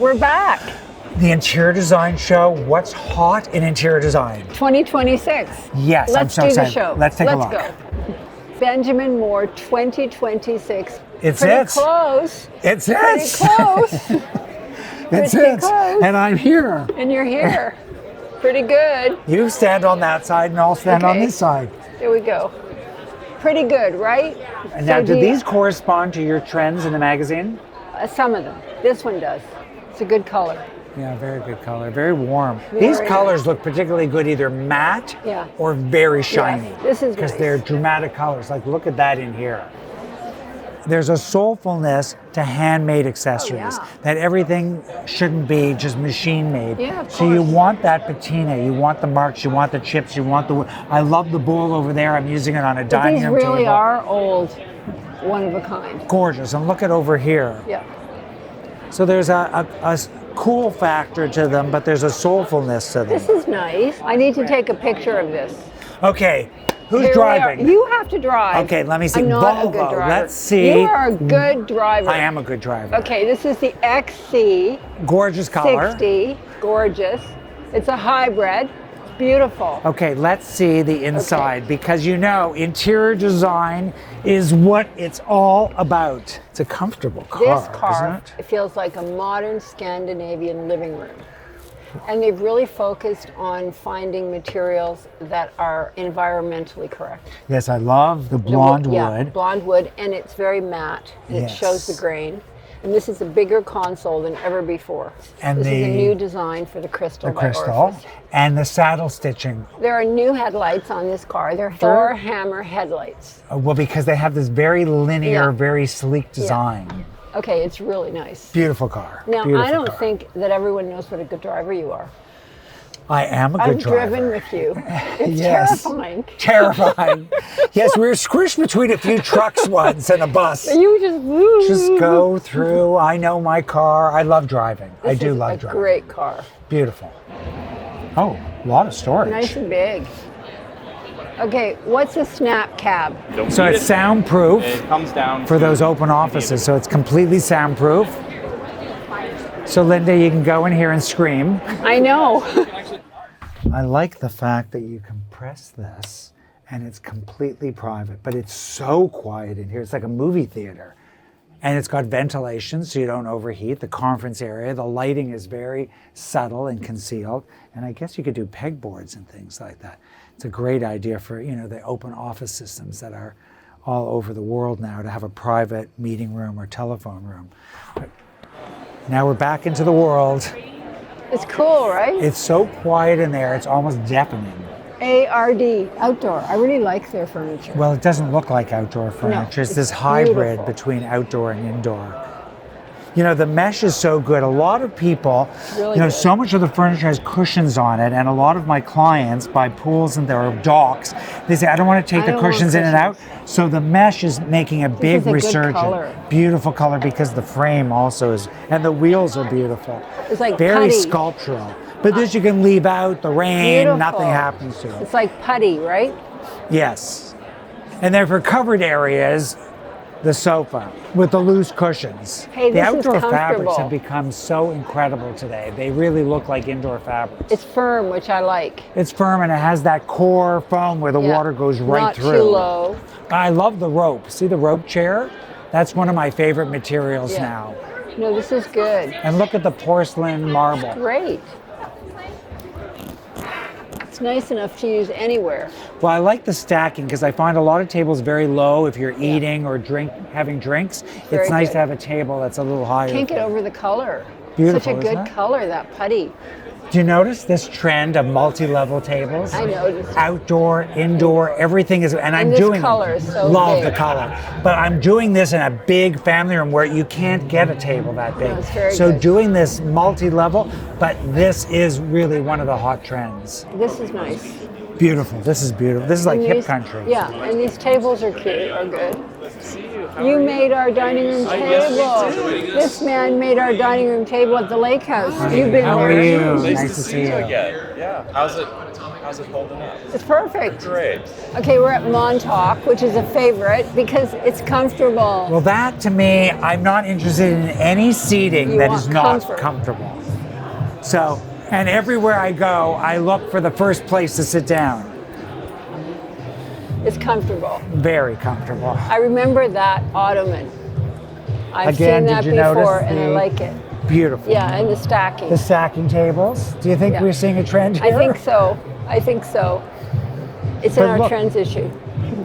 We're back. The interior design show. What's hot in interior design? 2026. Yes, I'm Let's so do excited. the show. Let's take a look. Go. Benjamin Moore 2026. It's Pretty it. close. It's Pretty it. close. It's Pretty it. close. And I'm here. And you're here. Pretty good. You stand on that side and I'll stand on Okay. this side. There we go. Pretty good, right? And now, So do these correspond to your trends in the magazine? Some of them. This one does. It's a good color. Yeah, very good color. Very warm. Very These colors look particularly good, either matte Yeah. or very shiny. Yes, this is because nice. they're dramatic colors. Like, look at that in here. There's a soulfulness to handmade accessories. yeah. That everything shouldn't be just machine made. Yeah, of so you course. want that patina, you want the marks, you want the chips, you want the. I love the bowl over there. I'm using it on a But dining these room really table. are old, one of a kind. Gorgeous. And look at over here. Yeah. So there's a cool factor to them, but there's a soulfulness to them. This is nice. I need to take a picture of this. Okay, who's Here we are. driving? You have to drive. Okay, let me see. I'm not a Volvo. good driver. Let's see. You are a good driver. I am a good driver. Okay, this is the XC60. Gorgeous color. Gorgeous. It's a hybrid. Beautiful. Okay, let's see the inside because you know interior design is what it's all about. It's a comfortable car, This car, isn't it? it feels like a modern Scandinavian living room. And they've really focused on finding materials that are environmentally correct. Yes, I love the blonde Yeah, wood. blonde wood, and it's very matte, and it shows the Yes. grain. And this is a bigger console than ever before. And this is a the- new design for the Crystal by Crystal Orifice. and the saddle stitching. There are new headlights on this car. They're Thor hammer headlights. Well, because they have this very linear, Yeah. very sleek design. Okay, it's really nice. Beautiful car. Now, Beautiful I don't car. think that everyone knows what a good driver you are. I am a good I've driver. driven with you. It's Yes. terrifying. Terrifying. Yes, we were squished between a few trucks once and a bus. You just Just go through. I know my car. I love driving. I This do is love a driving. great car. Beautiful. Oh, a lot of storage. Nice and big. Okay, what's a snap cab? Don't So need it's it. soundproof It comes down for to those open offices. So it's completely soundproof. So Lynda, you can go in here and scream. I know. I like the fact that you can press this and it's completely private, but it's so quiet in here. It's like a movie theater. And it's got ventilation so you don't overheat. The conference area, the lighting is very subtle and concealed. And I guess you could do pegboards and things like that. It's a great idea for, you know, the open office systems that are all over the world now to have a private meeting room or telephone room. But now we're back into the world. It's cool, right? It's so quiet in there, it's almost deafening. ARD, outdoor. I really like their furniture. Well, it doesn't look like outdoor furniture. It's it's this hybrid beautiful. between outdoor and indoor. You know, the mesh is so good. A lot of people, Really you know, good. so much of the furniture has cushions on it, and a lot of my clients buy pools and their docks. They say, I don't want to take I the don't want cushions in and out. cushions. So the mesh is making a big is a good resurgence. color. Beautiful color because the frame also is, and the wheels are beautiful. It's like very putty. sculptural. But this you can leave out, the rain, Beautiful. nothing happens to it. It's like putty, right? Yes. And then for covered areas, the sofa with the loose cushions. Hey, the this is outdoor fabrics comfortable. have become so incredible today. They really look like indoor fabrics. It's firm, which I like. It's firm and it has that core foam where the Yeah. water goes right Not through. too low. I love the rope. See the rope chair? That's one of my favorite materials Yeah. now. No, this is good. And look at the porcelain marble. Great. It's nice enough to use anywhere. Well, I like the stacking because I find a lot of tables very low if you're eating or having drinks. Very It's nice good. to have a table that's a little higher. Can't get over the color. Beautiful, Such a isn't good it? color, that putty. Do you notice this trend of multi-level tables? I noticed. Outdoor, indoor, everything is, and I'm this doing color is so love big. the color. But I'm doing this in a big family room where you can't get a table that big. No, it's very so good. doing this multi-level, but this is really one of the hot trends. This is nice. Beautiful. This is beautiful. This is like And hip these- country. Yeah, and these tables are cute, are good. You made our dining room table. This man made our dining room table at the lake house. You've been How are there. you? Nice to see you. Again. Yeah. How's it holding up? It's perfect. Great. Okay, we're at Montauk, which is a favorite because it's comfortable. Well, that to me, I'm not interested in any seating You that want is not comfort. comfortable. So, and everywhere I go, I look for the first place to sit down. It's comfortable. Very comfortable. I remember that ottoman. I've Again, seen that did you notice before and I the- like it. Beautiful. Yeah, and the stacking. The stacking tables. Do you think Yeah. we're seeing a trend I here? think so. I think so. It's in But our look- trends issue.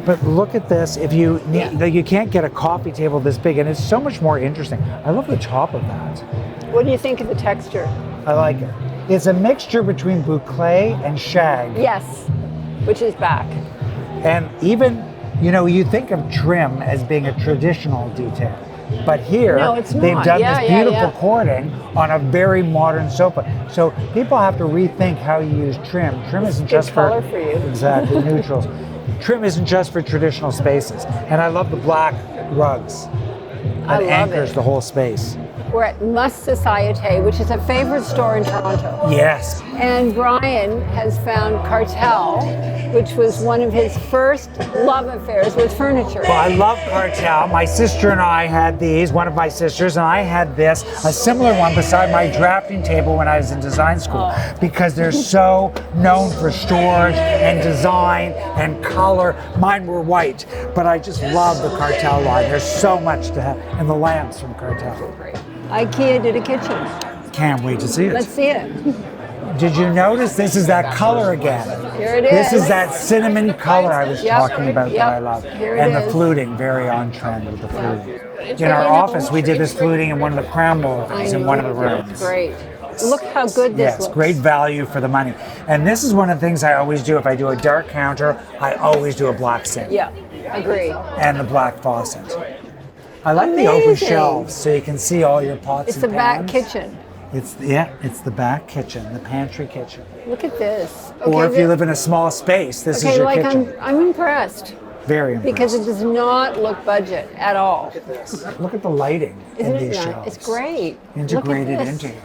But look at this. If you need, Yeah. like, you can't get a coffee table this big, and it's so much more interesting. I love the top of that. What do you think of the texture? I like it. It's a mixture between boucle and shag. Yes, which is back. And even, you think of trim as being a traditional detail. But here, No, it's they've not. done Yeah, this yeah, beautiful yeah. cording on a very modern sofa. So people have to rethink how you use trim. Trim isn't Good just color for you. Exactly, neutrals. Trim isn't just for traditional spaces. And I love the black rugs I that love anchors it. the whole space. We're at Must Societe, which is a favorite store in Toronto. Yes. And Brian has found Cartel, which was one of his first love affairs with furniture. Well, I love Cartel. My sister and I had these, one of my sisters, and I had this, a similar one beside my drafting table when I was in design school, because they're so known for storage and design and color. Mine were white, but I just love the Cartel line. There's so much to have, and the lamps from Cartel. IKEA did a kitchen. Can't wait to see it. Let's see it. Did you notice this is that color again? Here it is. This is that cinnamon color I was Yep. talking about that I love. Here it And the is. fluting, very on trend with the fluting. In our very office, we did this fluting in one of the crown moldings in one of the rooms. Great. Look how good this Yes, looks. great value for the money. And this is one of the things I always do. If I do a dark counter, I always do a black sink Yeah, agree. and the black faucet. I like the open Amazing. shelves so you can see all your pots It's and the back pans. kitchen. It's the back kitchen, the pantry kitchen. Look at this. Or if you this- live in a small space, this is okay, your like kitchen. I'm impressed Very impressed. because it does not look budget at all. Look at the lighting Isn't in it these nice? shelves. It's great. Integrated Look at this. into here.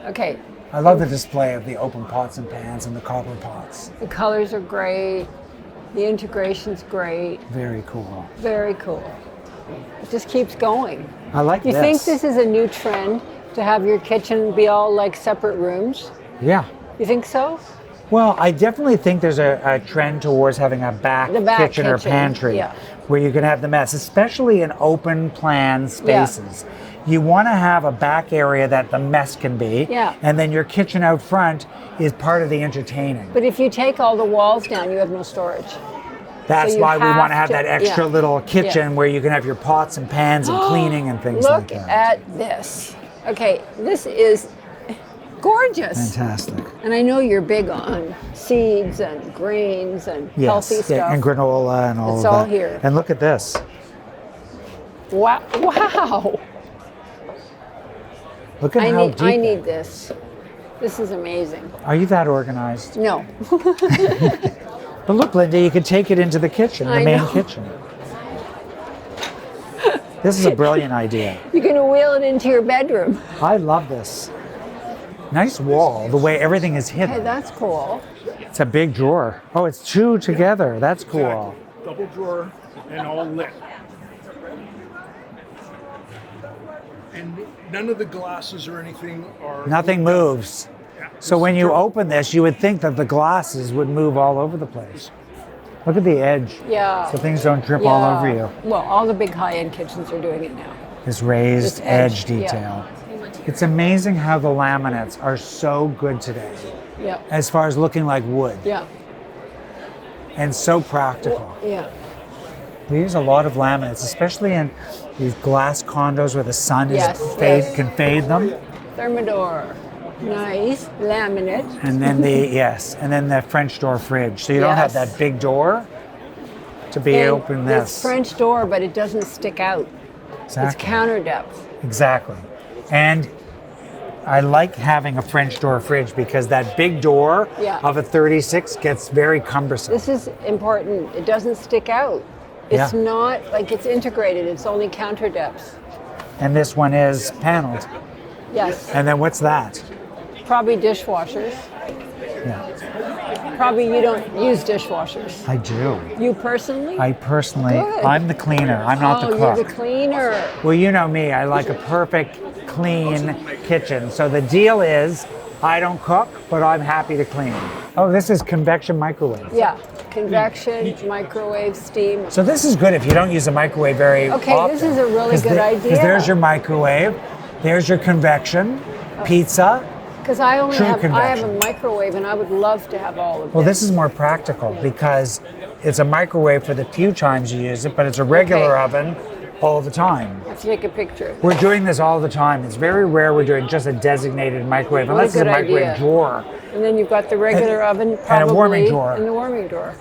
Okay, I love the display of the open pots and pans and the copper pots. the colors are great. The integration's great. Very cool. Very cool. It just keeps going. I like You this. think this is a new trend to have your kitchen be all like separate rooms? Yeah. You think so? Well, I definitely think there's a trend towards having a back, The back kitchen or kitchen, pantry yeah. where you can have the mess, especially in open plan spaces. You want to have a back area that the mess can be, Yeah. and then your kitchen out front is part of the entertaining. But if you take all the walls down, you have no storage. That's you why we have want to have to- that extra yeah. little kitchen Yeah. where you can have your pots and pans and cleaning and things like Look that. at this. Okay, this is gorgeous. Fantastic. And I know you're big on seeds and grains and healthy stuff. Yeah, and granola and all It's of all that. here. And look at this. Wow. Wow. Look at I how need deep. I need this. This is amazing. Are you that organized? No. But look, Lynda, you can take it into the kitchen, the I main know. kitchen. This is a brilliant idea. You're going to wheel it into your bedroom. I love this. Nice wall, the way everything is Hey, hidden. that's cool. It's a big drawer. Oh, it's two together. That's cool. Double drawer and all lit. And none of the glasses or anything are. Nothing moves. Yeah, So it's when you durable. open this, you would think that the glasses would move all over the place. Look at the edge. Yeah. So things don't drip all Yeah. over you. Well, all the big high-end kitchens are doing it now. This raised This edge edge, yeah. detail. It's amazing how the laminates are so good today Yeah. as far as looking like wood Yeah. and so practical. Yeah. We use a lot of laminates, especially in these glass condos where the sun Yes, is yes. can fade them. Thermidor. Nice. Laminate. And then and then the French door fridge. So you don't have Yes. that big door to be And open It's this. French door, but it doesn't stick out. It's Exactly. counter depth. Exactly. And I like having a French door fridge because that big door Yeah. of a 36 gets very cumbersome. This is important. It doesn't stick out. It's Yeah. not like it's integrated. It's only counter depths. And this one is paneled. Yes. And then what's that? Probably dishwashers. Yeah, Probably you don't use dishwashers. I do. You personally? I personally, Good. I'm the cleaner. I'm not the Oh, cook. you're the cleaner. Well, you know me. I like a perfect, clean kitchen. So the deal is, I don't cook, but I'm happy to clean. Oh, this is convection microwave. Yeah. Convection, microwave, steam. So this is good if you don't use a microwave very Okay, often. this is a really good idea. Because there's your microwave, there's your convection, pizza. Because I only True have I have a convection. microwave, and I would love to have all of Well, this. this is more practical because it's a microwave for the few times you use it, but it's a regular Okay. oven all the time. Let's take a picture. We're doing this all the time. It's very rare we're doing just a designated microwave, What a unless it's a good microwave idea. drawer. And then you've got the regular oven, and a probably, warming drawer. and the warming drawer.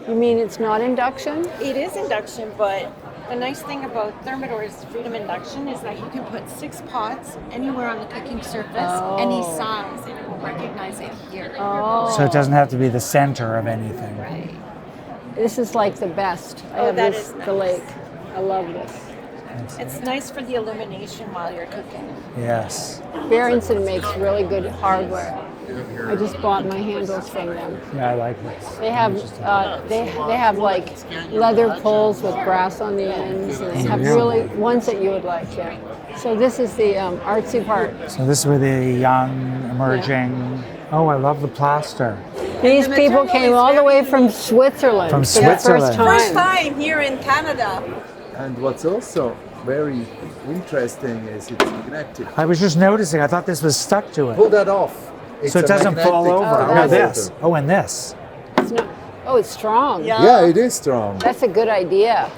You mean it's not induction? It is induction, but the nice thing about Thermador's Freedom Induction is that you can put 6 pots anywhere on the cooking surface, any size, and it will recognize it here. Oh, So it doesn't have to be the center of anything. Right. this is like the best. I Oh, have that this, is the nice. lake. I love this. It's nice for the illumination while you're cooking. Yes. Barrington makes really good hardware. I just bought my handles from them. Yeah, I like this. They have they have like leather poles with brass on the ends, and they have really ones that you would like. Yeah. So this is the artsy part. So this is where the young, emerging. Oh, I love the plaster. These people came all the way from Switzerland. From for the first Switzerland. First time. time here in Canada. And what's also very interesting is it's magnetic. I was just noticing. I thought this was stuck to Pull it, that off. It's so it a doesn't fall magnetic over. Oh, Now that's- this. Oh, and this. It's not, oh, it's strong. Yeah, it is strong. That's a good idea.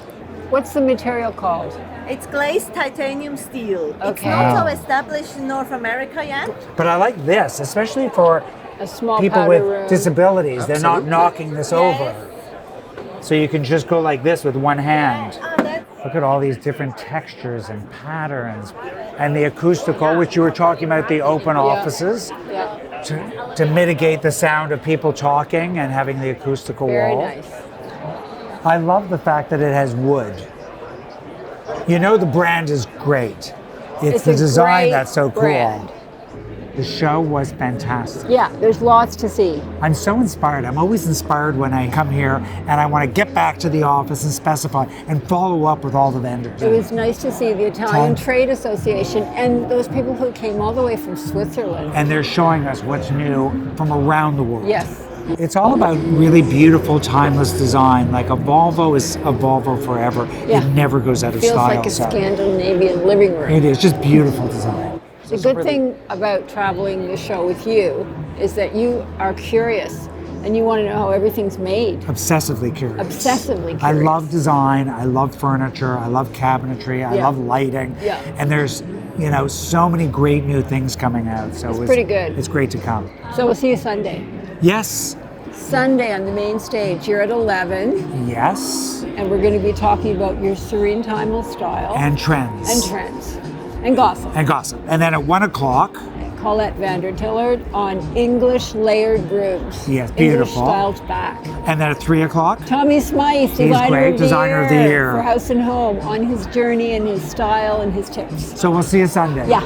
What's the material called? It's glazed titanium steel. It's Okay. not Wow. so established in North America yet. But I like this, especially for A small people powder with room. disabilities. They're not Absolutely. knocking this over. So you can just go like this with one hand. Look at all these different textures and patterns. And the acoustical, which you were talking about, the open offices, Yeah, to mitigate the sound of people talking and having the acoustical very wall. nice. I love the fact that it has wood. You know the brand is great. It's the a design great that's so cool. brand. The show was fantastic. Yeah, there's lots to see. I'm so inspired. I'm always inspired when I come here and I want to get back to the office and specify and follow up with all the vendors. It was nice to see the Italian Time. Trade Association and those people who came all the way from Switzerland. And they're showing us what's new from around the world. Yes. It's all about really beautiful, timeless design. Like a Volvo is a Volvo forever. Yeah. It never goes out of Feels style. like a so Scandinavian living room. it is just beautiful design. The good thing about traveling the show with you is that you are curious and you want to know how everything's made. Obsessively curious. Obsessively I curious. love design. I love furniture. I love cabinetry. I Yeah. love lighting. Yeah. And there's, so many great new things coming out. So it's pretty good. It's great to come. So we'll see you Sunday. Yes. Sunday on the main stage. You're at 11, Yes. and we're going to be talking about your serene timeless style And trends. and trends and gossip. And gossip. And then at 1:00, Colette Vander Thillart on English layered rooms. Yes, beautiful. English styles back. and then at 3:00, Tommy Smythe, great, designer of the year. for House and Home, on his journey and his style and his tips. so we'll see you Sunday. Yeah.